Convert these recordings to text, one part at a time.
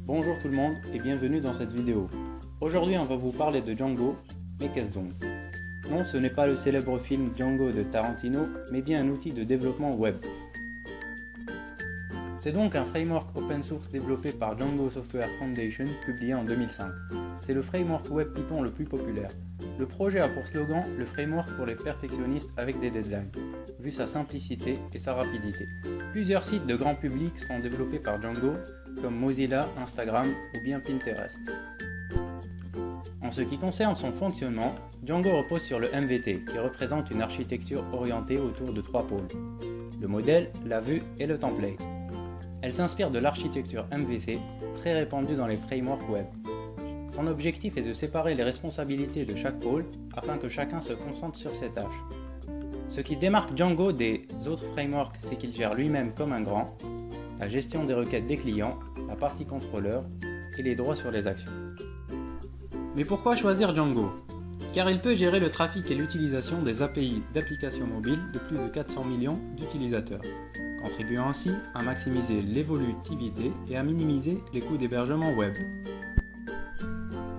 Bonjour tout le monde et bienvenue dans cette vidéo. Aujourd'hui on va vous parler de Django, mais qu'est-ce donc? Non, ce n'est pas le célèbre film Django de Tarantino, mais bien un outil de développement web. C'est donc un framework open source développé par Django Software Foundation, publié en 2005. C'est le framework web Python le plus populaire. Le projet a pour slogan le framework pour les perfectionnistes avec des deadlines, vu sa simplicité et sa rapidité. Plusieurs sites de grand public sont développés par Django, comme Mozilla, Instagram ou bien Pinterest. En ce qui concerne son fonctionnement, Django repose sur le MVT, qui représente une architecture orientée autour de trois pôles: le modèle, la vue et le template. Elle s'inspire de l'architecture MVC, très répandue dans les frameworks web. Son objectif est de séparer les responsabilités de chaque pôle afin que chacun se concentre sur ses tâches. Ce qui démarque Django des autres frameworks, c'est qu'il gère lui-même comme un grand la gestion des requêtes des clients, la partie contrôleur et les droits sur les actions. Mais pourquoi choisir Django? Car il peut gérer le trafic et l'utilisation des API d'applications mobiles de plus de 400 millions d'utilisateurs, contribuant ainsi à maximiser l'évolutivité et à minimiser les coûts d'hébergement web.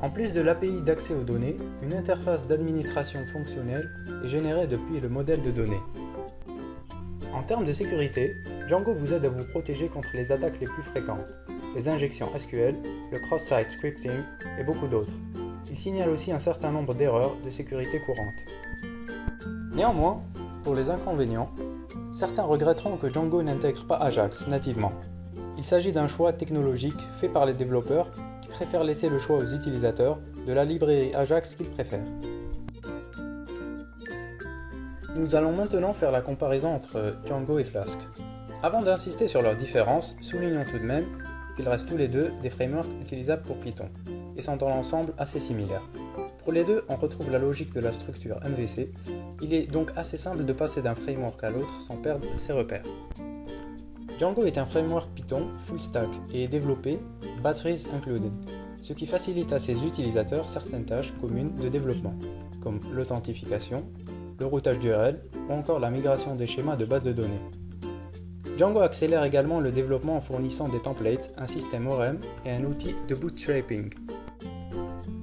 En plus de l'API d'accès aux données, une interface d'administration fonctionnelle est générée depuis le modèle de données. En termes de sécurité, Django vous aide à vous protéger contre les attaques les plus fréquentes, les injections SQL, le cross-site scripting et beaucoup d'autres. Il signale aussi un certain nombre d'erreurs de sécurité courantes. Néanmoins, pour les inconvénients, certains regretteront que Django n'intègre pas Ajax nativement. Il s'agit d'un choix technologique fait par les développeurs qui préfèrent laisser le choix aux utilisateurs de la librairie Ajax qu'ils préfèrent. Nous allons maintenant faire la comparaison entre Django et Flask. Avant d'insister sur leurs différences, soulignons tout de même qu'ils restent tous les deux des frameworks utilisables pour Python, et sont dans l'ensemble assez similaires. Pour les deux, on retrouve la logique de la structure MVC, il est donc assez simple de passer d'un framework à l'autre sans perdre ses repères. Django est un framework Python full stack et est développé batteries included, ce qui facilite à ses utilisateurs certaines tâches communes de développement, comme l'authentification, le routage d'URL ou encore la migration des schémas de base de données. Django accélère également le développement en fournissant des templates, un système ORM et un outil de bootstrapping.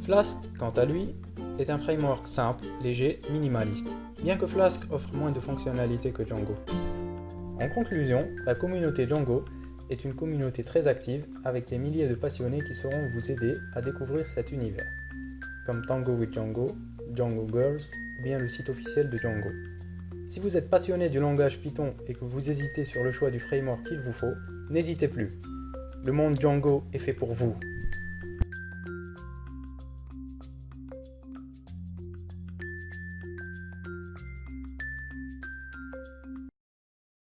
Flask, quant à lui, est un framework simple, léger, minimaliste, bien que Flask offre moins de fonctionnalités que Django. En conclusion, la communauté Django est une communauté très active avec des milliers de passionnés qui sauront vous aider à découvrir cet univers, comme Tango with Django, Django Girls ou bien le site officiel de Django. Si vous êtes passionné du langage Python et que vous hésitez sur le choix du framework qu'il vous faut, n'hésitez plus. Le monde Django est fait pour vous.